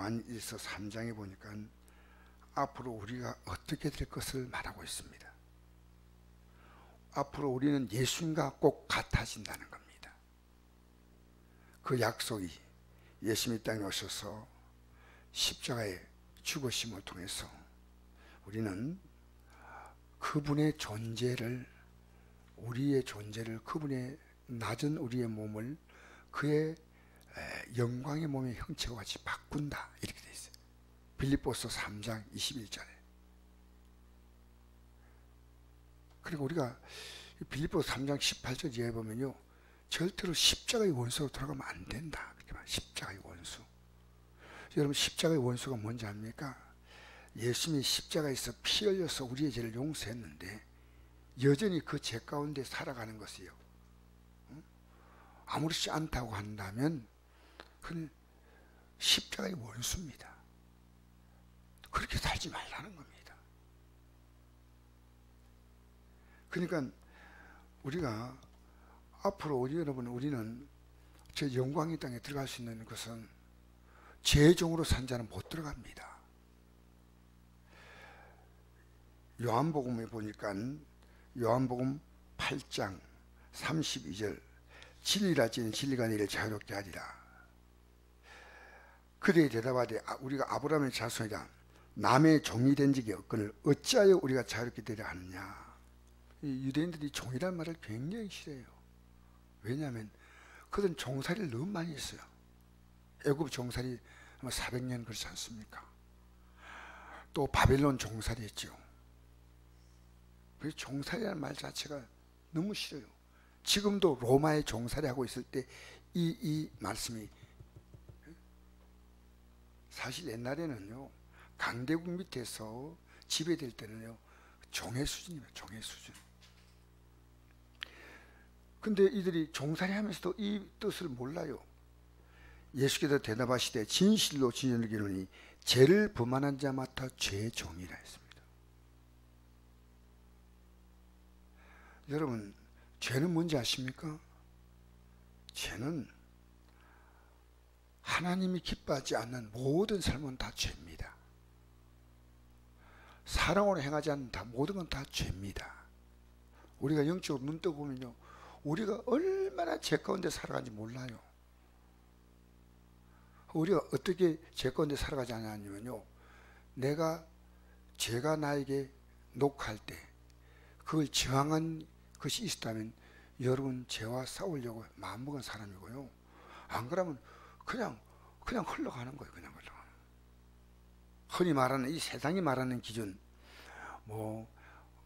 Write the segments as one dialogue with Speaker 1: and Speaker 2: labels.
Speaker 1: 요한일서 3장에 보니까 앞으로 우리가 어떻게 될 것을 말하고 있습니다. 앞으로 우리는 예수님과 꼭 같아진다는 겁니다. 그 약속이 예수님이 땅에 오셔서 십자가의 죽으심을 통해서 우리는 그분의 존재를, 우리의 존재를, 그분의 낮은 우리의 몸을 그의 영광의 몸의 형체와 같이 바꾼다, 이렇게 되어 있어요. 빌립보서 3장 21절에. 그리고 우리가 빌립보서 3장 18절 이하에 보면요, 절대로 십자가의 원수로 돌아가면 안 된다, 그렇게 말해요. 십자가의 원수. 여러분, 십자가의 원수가 뭔지 압니까? 예수님이 십자가에서 피 흘려서 우리의 죄를 용서했는데 여전히 그 죄 가운데 살아가는 것이요, 아무렇지 않다고 한다면 그는 십자가의 원수입니다. 그렇게 살지 말라는 겁니다. 그러니까 우리가 앞으로 우리는 저 영광의 땅에 들어갈 수 있는 것은 죄의 종으로 산 자는 못 들어갑니다. 요한복음에 보니까 요한복음 8장 32절, 진리라 지는 진리가 너희를 자유롭게 하리라. 그들이 대답하되 우리가 아브라함의 자손이라 남의 종이 된 적이 없거늘 어찌하여 우리가 자유롭게 되려 하느냐. 이 유대인들이 종이란 말을 굉장히 싫어해요. 왜냐하면 그들은 종살이를 너무 많이 했어요. 애굽 종살이 아마 400년 그렇지 않습니까? 또 바벨론 종살이 했죠. 그래서 종살이라는 말 자체가 너무 싫어요. 지금도 로마의 종살이 하고 있을 때 이 말씀이, 사실 옛날에는요, 강대국 밑에서 지배될 때는요, 종의 수준입니다. 종의 수준. 근데 이들이 종살이 하면서도 이 뜻을 몰라요. 예수께서 대답하시되 진실로 진실로 이르노니 죄를 범하는 자마다 죄의 종이라 했습니다. 여러분, 죄는 뭔지 아십니까? 죄는 하나님이 기뻐하지 않는 모든 삶은 다 죄입니다. 사랑으로 행하지 않는 모든 건 다 죄입니다. 우리가 영적으로 눈 뜨고 보면요, 우리가 얼마나 죄 가운데 살아가는지 몰라요. 우리가 어떻게 죄 가운데 살아가지 않냐면요, 죄가 나에게 녹할 때 그걸 저항한 것이 있었다면 여러분 죄와 싸우려고 마음먹은 사람이고요. 안 그러면 그냥 흘러가는 거예요. 그냥 흘러가는. 흔히 말하는 이 세상이 말하는 기준, 뭐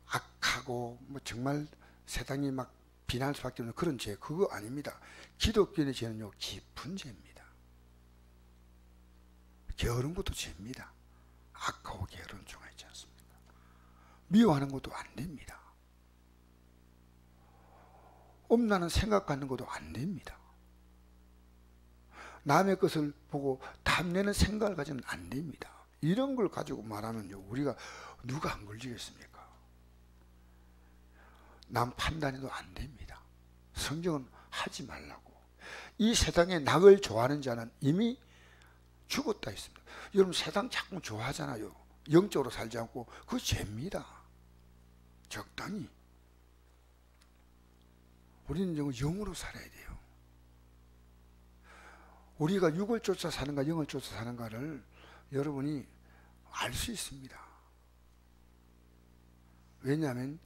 Speaker 1: 악하고 뭐 정말 세상이 막 비난할 수밖에 없는 그런 죄, 그거 아닙니다. 기독교의 죄는요, 깊은 죄입니다. 게으른 것도 죄입니다. 악하고 게으른 죄가 있지 않습니까? 미워하는 것도 안 됩니다. 엄나는 생각 갖는 것도 안 됩니다. 남의 것을 보고 탐내는 생각을 가지면 안 됩니다. 이런 걸 가지고 말하면요, 우리가 누가 안 걸리겠습니까? 남 판단해도 안 됩니다. 성경은 하지 말라고. 이 세상에 낙을 좋아하는 자는 이미 죽었다 했습니다. 여러분, 세상 자꾸 좋아하잖아요. 영적으로 살지 않고. 그거 죄입니다. 적당히. 우리는 영으로 살아야 돼요. 우리가 육을 쫓아 사는가 영을 쫓아 사는가를 여러분이 알 수 있습니다. 왜냐하면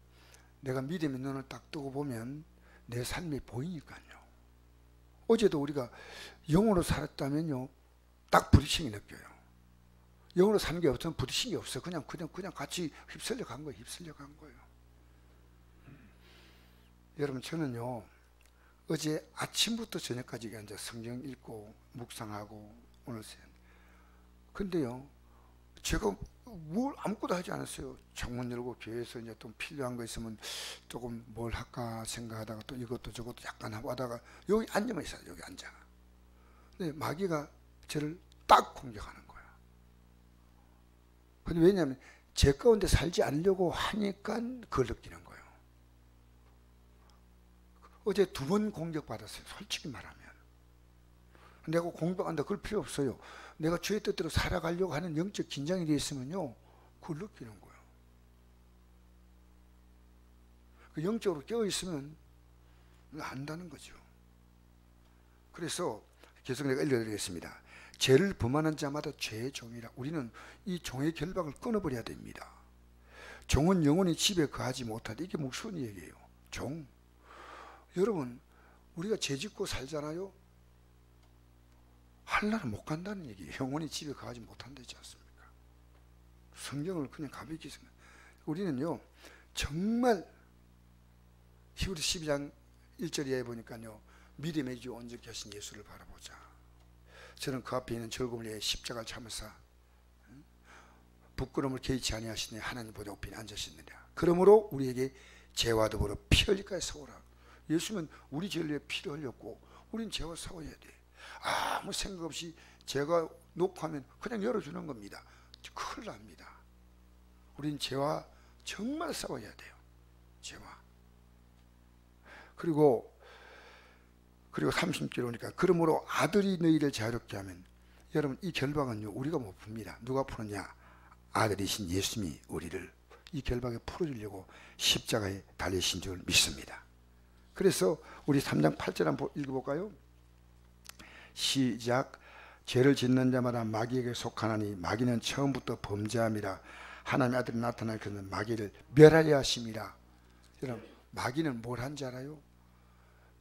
Speaker 1: 내가 믿음의 눈을 딱 뜨고 보면 내 삶이 보이니까요. 어제도 우리가 영으로 살았다면요, 딱 부딪힘이 느껴요. 영으로 사는 게 없으면 부딪힌 게 없어요. 그냥 같이 휩쓸려 간 거예요. 여러분, 저는요, 어제 아침부터 저녁까지 이제 성경 읽고 묵상하고 오늘 근데요, 제가 뭘 아무것도 하지 않았어요. 창문 열고 교회에서 이제 또 필요한 거 있으면 조금 뭘 할까 생각하다가 또 이것도 저것도 약간 하고 하다가 여기 앉아만 있어요. 여기 앉아. 근데 마귀가 저를 딱 공격하는 거야. 근데 왜냐하면 제 가운데 살지 않으려고 하니까 그걸 느끼는 거예요. 어제 2번 공격받았어요. 솔직히 말하면. 내가 공격한다 그럴 필요 없어요. 내가 주의 뜻대로 살아가려고 하는 영적 긴장이 되어 있으면요, 그걸 느끼는 거예요. 그 영적으로 깨어 있으면 안다는 거죠. 그래서 계속 내가 읽어드리겠습니다. 죄를 범하는 자마다 죄의 종이라. 우리는 이 종의 결박을 끊어버려야 됩니다. 종은 영원히 집에 거하지 못하다. 이게 무슨 얘기예요? 종. 여러분, 우리가 죄 짓고 살잖아요. 하늘나라 못 간다는 얘기예요. 영원히 집에 거하지 못한다지 않습니까? 성경을 그냥 가볍게 생각. 우리는요, 정말 히브리 12장 1절 이하에 보니까요, 믿음의 주 온전케 하신 예수를 바라보자. 저는 그 앞에 있는 즐거움을 위해 십자가를 참으사 부끄러움을 개의치 아니하시니 하나님 보좌 우편에 앉으셨느냐. 그러므로 우리에게 죄와 더불어 피 흘릴까지 싸우라. 예수는 우리 죄를 위해 피를 흘렸고 우린 죄와 싸워야 돼. 아무 생각 없이 죄가 녹화하면 그냥 열어주는 겁니다. 큰일 납니다. 우린 죄와 정말 싸워야 돼요. 죄와. 그리고 30절 오니까 그러므로 아들이 너희를 자유롭게 하면, 여러분 이 결박은요 우리가 못 풉니다. 누가 푸느냐? 아들이신 예수님이 우리를 이 결박에 풀어주려고 십자가에 달리신 줄 믿습니다. 그래서 우리 3장 8절 한번 읽어볼까요? 시작. 죄를 짓는 자마다 마귀에게 속하나니 마귀는 처음부터 범죄함이라. 하나님의 아들이 나타날 그는 마귀를 멸하려 하심이라. 여러분 마귀는 뭘 한지 알아요?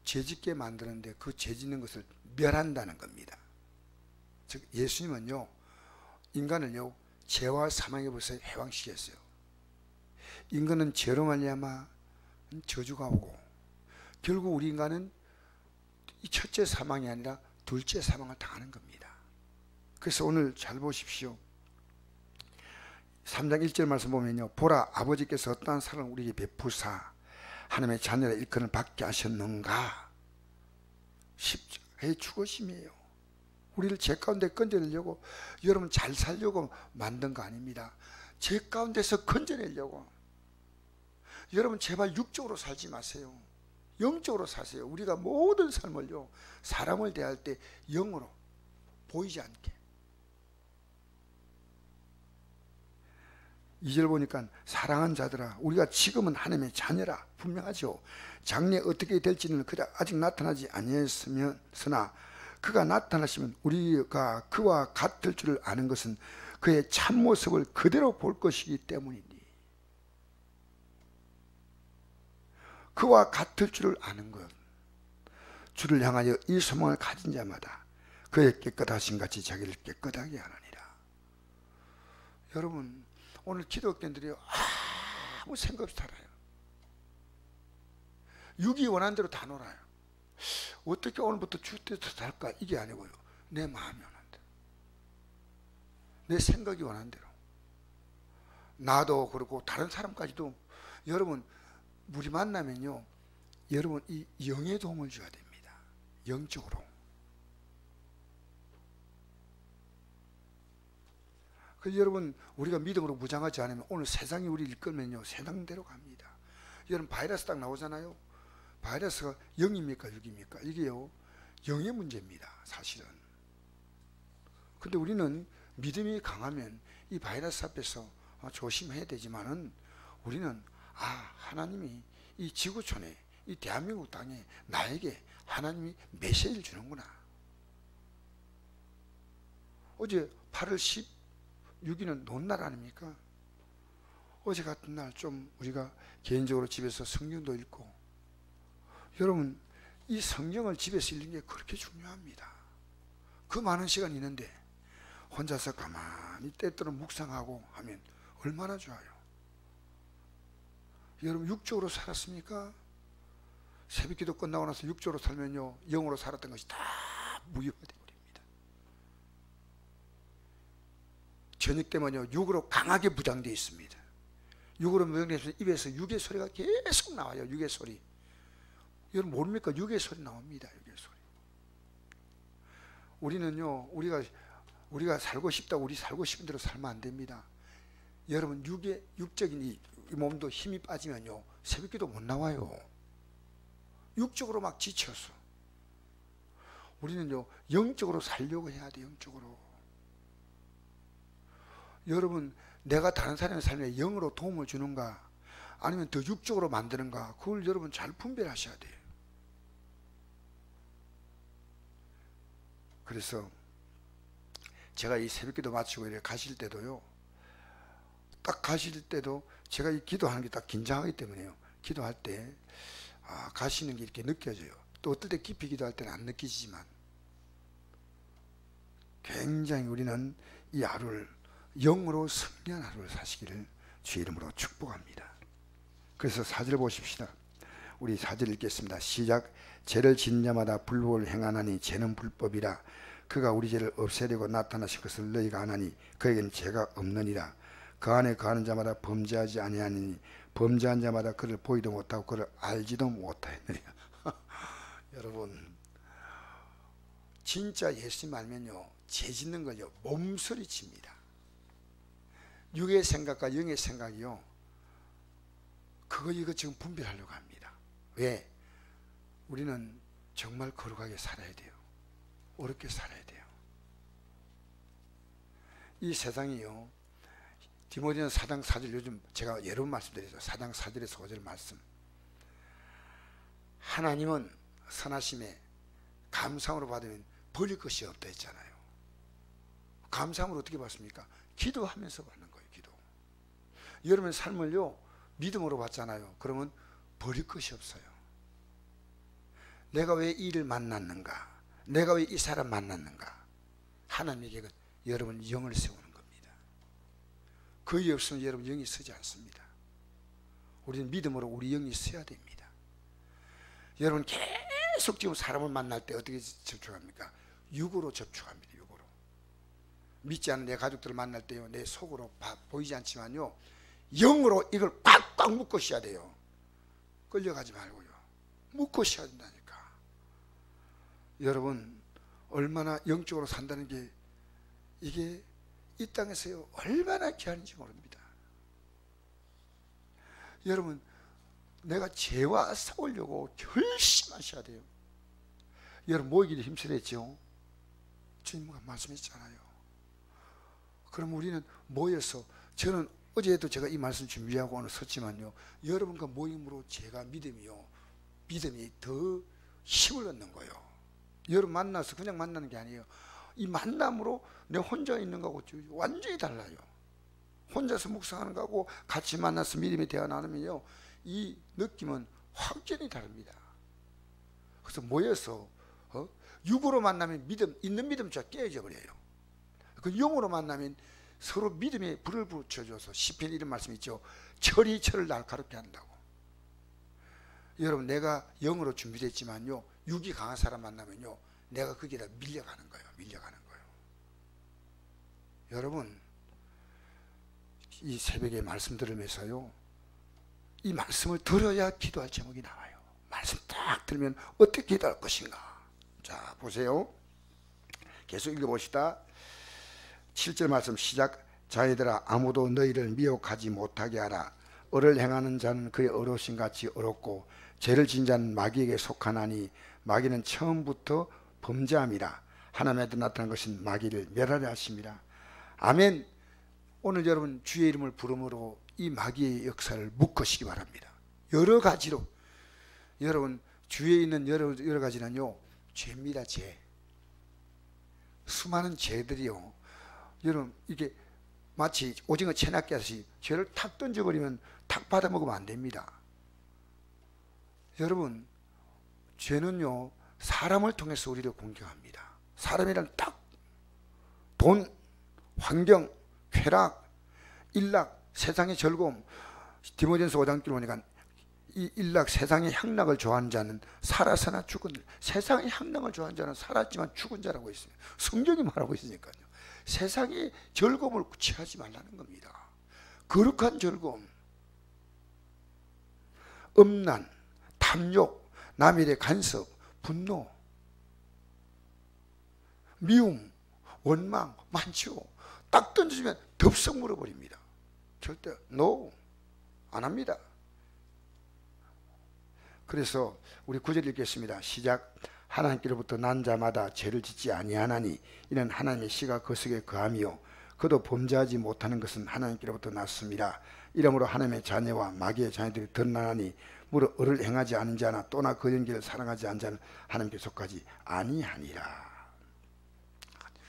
Speaker 1: 죄짓게 만드는데 그 죄짓는 것을 멸한다는 겁니다. 즉 예수님은요 인간을요 죄와 사망의 벌써 해방시켰어요. 인간은 죄로 말미암아 저주가 오고 결국 우리 인간은 이 첫째 사망이 아니라 둘째 사망을 당하는 겁니다. 그래서 오늘 잘 보십시오. 3장 1절 말씀 보면요, 보라 아버지께서 어떠한 사랑을 우리에게 베푸사 하나님의 자녀라 일컬음을 받게 하셨는가. 십자가의 죽으심이에요. 우리를 죄 가운데 건져내려고, 여러분 잘 살려고 만든 거 아닙니다. 죄 가운데서 건져내려고. 여러분 제발 육적으로 살지 마세요. 영적으로 사세요. 우리가 모든 삶을요 사람을 대할 때 영으로 보이지 않게. 2절 보니까 사랑하는 자들아 우리가 지금은 하나님의 자녀라 분명하죠. 장래 어떻게 될지는 그저 아직 나타나지 아니했으나 그가 나타나시면 우리가 그와 같을 줄을 아는 것은 그의 참모습을 그대로 볼 것이기 때문이니. 그와 같을 줄을 아는 것. 주를 향하여 이 소망을 가진 자마다 그의 깨끗하신 같이 자기를 깨끗하게 하느니라. 여러분 오늘 기독교인들이 아무 생각 없이 살아요. 육이 원하는 대로 다 놀아요. 어떻게 오늘부터 주 뜻대로 살까? 이게 아니고요, 내 마음이 원하는 대로, 내 생각이 원하는 대로. 나도 그렇고 다른 사람까지도. 여러분 우리 만나면요 여러분 이 영의 도움을 줘야 됩니다. 영적으로. 그래서 여러분 우리가 믿음으로 무장하지 않으면 오늘 세상이 우리를 이끌면요 세상대로 갑니다. 여러분 바이러스 딱 나오잖아요. 바이러스가 0입니까 6입니까? 이게요 영의 문제입니다 사실은. 근데 우리는 믿음이 강하면 이 바이러스 앞에서 조심해야 되지만은 우리는 하나님이 이 지구촌에 이 대한민국 땅에 나에게 하나님이 메시지를 주는구나. 어제 8월 16일은 논날 아닙니까? 어제 같은 날 좀 우리가 개인적으로 집에서 성경도 읽고, 여러분 이 성경을 집에서 읽는 게 그렇게 중요합니다. 그 많은 시간이 있는데 혼자서 가만히 때때로 묵상하고 하면 얼마나 좋아요. 여러분 육적으로 살았습니까? 새벽기도 끝나고 나서 육적으로 살면요 영으로 살았던 것이 다 무효가 되어버립니다. 저녁 때면요 육으로 강하게 무장되어 있습니다. 육으로 무장되어 있으면 입에서 육의 소리가 계속 나와요. 육의 소리. 여러분 모릅니까? 육의 소리 나옵니다. 육의 소리. 우리는요 우리가 살고 싶다고 우리 살고 싶은 대로 살면 안 됩니다. 여러분 육적인 이 몸도 힘이 빠지면요 새벽기도 못 나와요. 육적으로 막 지쳐서. 우리는요 영적으로 살려고 해야 돼. 영적으로. 여러분, 내가 다른 사람의 삶에 영으로 도움을 주는가 아니면 더 육적으로 만드는가, 그걸 여러분 잘 분별하셔야 돼요. 그래서 제가 이 새벽기도 마치고 이렇게 가실 때도요, 딱 가실 때도 제가 이 기도하는 게 딱 긴장하기 때문에요. 기도할 때 가시는 게 이렇게 느껴져요. 또 어떨 때 깊이 기도할 때는 안 느끼지만 굉장히 우리는 이 하루를 영으로 승리한 하루를 사시기를 주의 이름으로 축복합니다. 그래서 4절 보십시다. 우리 4절 읽겠습니다. 시작. 죄를 지은 자마다 불법을 행하나니 죄는 불법이라. 그가 우리 죄를 없애려고 나타나신 것을 너희가 아나니 그에게는 죄가 없느니라. 그 안에 거하는 자마다 범죄하지 아니하니 범죄한 자마다 그를 보이도 못하고 그를 알지도 못하였느니라. 여러분, 진짜 예수님 알면요, 죄 짓는 걸요 몸서리칩니다. 육의 생각과 영의 생각이요, 그거 이거 지금 분별하려고 합니다. 왜? 우리는 정말 거룩하게 살아야 돼요. 어렵게 살아야 돼요. 이 세상이요, 디모데전서 4장 4절, 요즘 제가 여러 번 말씀드렸죠. 4장 4절에서 5절 말씀. 하나님은 선하심에 감사함으로 받으면 버릴 것이 없다 했잖아요. 감사함으로 어떻게 받습니까? 기도하면서 받는 거예요. 기도. 여러분의 삶을요 믿음으로 받잖아요. 그러면 버릴 것이 없어요. 내가 왜 이 일을 만났는가, 내가 왜 이 사람 만났는가, 하나님에게 여러분 영을 세우는 겁니다. 그의 없으면 여러분 영이 서지 않습니다. 우리는 믿음으로 우리 영이 서야 됩니다. 여러분 계속 지금 사람을 만날 때 어떻게 접촉합니까? 육으로 접촉합니다. 육으로. 믿지 않는 내 가족들을 만날 때요, 내 속으로 보이지 않지만요 영으로 이걸 꽉꽉 묶고 쉬어야 돼요. 끌려가지 말고요, 묶고 쉬어야 된다니까. 여러분, 얼마나 영적으로 산다는 게 이게 이 땅에서요 얼마나 귀한지 모릅니다. 여러분, 내가 죄와 싸우려고 결심하셔야 돼요. 여러분, 모이기도 힘쓰랬죠. 주님과 말씀했잖아요. 그럼 우리는 모여서, 저는 어제도 제가 이 말씀 준비하고 오늘 섰지만요, 여러분과 모임으로 제가 믿음이 더 힘을 얻는 거예요. 여러분 만나서 그냥 만나는 게 아니에요. 이 만남으로 내 혼자 있는 거하고 완전히 달라요. 혼자서 묵상하는 거하고 같이 만나서 믿음의 대화 나누면요, 이 느낌은 확연히 다릅니다. 그래서 모여서 육으로 만나면 있는 믿음조차 깨어져 버려요. 그 영으로 만나면 서로 믿음에 불을 붙여줘서, 시편 이런 말씀 있죠. 철이 철을 날카롭게 한다고. 여러분, 내가 영으로 준비됐지만요, 육이 강한 사람 만나면요, 내가 거기다 밀려가는 거예요. 여러분, 이 새벽에 말씀 들으면서요, 이 말씀을 들어야 기도할 제목이 나와요. 말씀 딱 들으면 어떻게 기도할 것인가. 자, 보세요. 계속 읽어봅시다. 7절 말씀 시작. 자녀들아, 아무도 너희를 미혹하지 못하게 하라. 을을 행하는 자는 그의 어로신 같이 어렵고 죄를 지은 자는 마귀에게 속하나니 마귀는 처음부터 범죄함이라. 하나님한테 나타난 것은 마귀를 멸하려 하심이라. 아멘. 오늘 여러분 주의 이름을 부름으로 이 마귀의 역사를 묶으시기 바랍니다. 여러 가지로. 여러분, 주위에 있는 여러 가지는요 죄입니다. 죄. 수많은 죄들이요, 여러분 이게 마치 오징어 채낚기 하듯이 죄를 탁 던져버리면 탁 받아먹으면 안 됩니다. 여러분, 죄는요 사람을 통해서 우리를 공격합니다. 사람이란 딱 돈, 환경, 쾌락, 일락, 세상의 즐거움. 디모데전서 5장 보니까 이 일락, 세상의 향락을 좋아하는 자는 살아서나 죽은, 세상의 향락을 좋아하는 자는 살았지만 죽은 자라고 있어요. 성경이 말하고 있으니까요. 세상의 즐거움을 취하지 말라는 겁니다. 거룩한 즐거움, 음란, 탐욕, 남에 대해 간섭, 분노, 미움, 원망 많죠. 딱 던져주면 덥석 물어버립니다. 절대 NO 안 합니다. 그래서 우리 9절 읽겠습니다. 시작. 하나님께로부터 난 자마다 죄를 짓지 아니하나니 이는 하나님의 씨가 그 속에 거하며 그도 범죄하지 못하는 것은 하나님께로부터 났습니다. 이러므로 하나님의 자녀와 마귀의 자녀들이 드러나니 무릇 을을 행하지 않은 자나 또나 그 연기를 사랑하지 않은 자는 하나님께 속하지 아니하니라.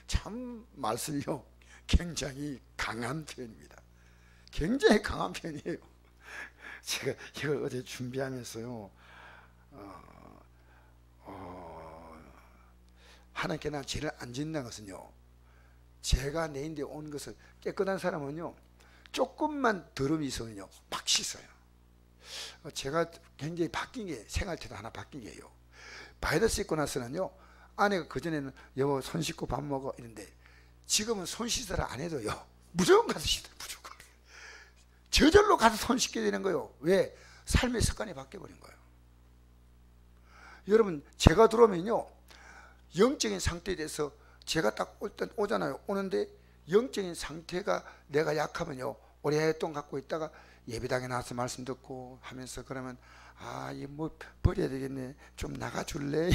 Speaker 1: 참 말씀이요 굉장히 강한 표현입니다. 굉장히 강한 표현이에요. 제가 이걸 어제 준비하면서요 하나님께 나 죄를 안 짓는 것은요, 제가 내 인데 온 것을 깨끗한 사람은요 조금만 더러움이 있으면요 막 씻어요. 제가 굉장히 바뀐 게, 생활태도 하나 바뀐 게요, 바이러스 있고 나서는요 아내가 그전에는 여보 손 씻고 밥 먹어 이런데 지금은 손 씻으라 안 해도요 무조건 가서 씻어요. 무조건 저절로 가서 손 씻게 되는 거예요. 왜? 삶의 습관이 바뀌어버린 거예요. 여러분 제가 들어오면요 영적인 상태에 대해서 제가 딱 오잖아요. 오는데 영적인 상태가 내가 약하면요 오랫동안 갖고 있다가 예배당에 나와서 말씀 듣고 하면서 그러면 아 이거 뭐 버려야 되겠네, 좀 나가줄래?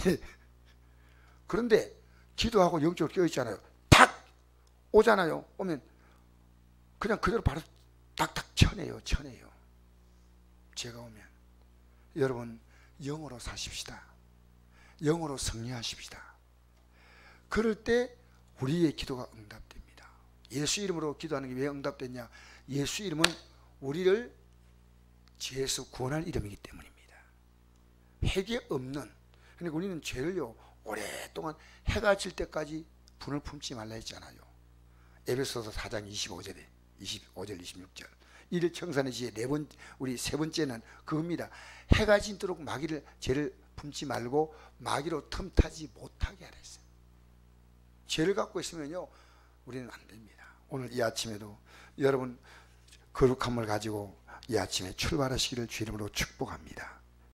Speaker 1: 그런데 기도하고 영적으로 깨어있잖아요. 탁 오잖아요. 오면 그냥 그대로 바로 딱딱 쳐내요. 제가 오면. 여러분 영으로 사십시다. 영으로 승리하십시다. 그럴 때 우리의 기도가 응답됩니다. 예수 이름으로 기도하는 게 왜 응답됐냐? 예수 이름은 우리를 죄에서 구원할 이름이기 때문입니다. 회개 없는, 그러니까 우리는 죄를요 오랫동안 해가 질 때까지 분을 품지 말라 했잖아요. 에베소서 4장 25절 26절. 이를 청산의 지혜 우리 세 번째는 그겁니다. 해가 진도록 죄를 품지 말고 마귀로 틈타지 못하게 하라 했어요. 죄를 갖고 있으면요 우리는 안 됩니다. 오늘 이 아침에도 여러분 거룩함을 가지고 이 아침에 출발하시기를 주 이름으로 축복합니다.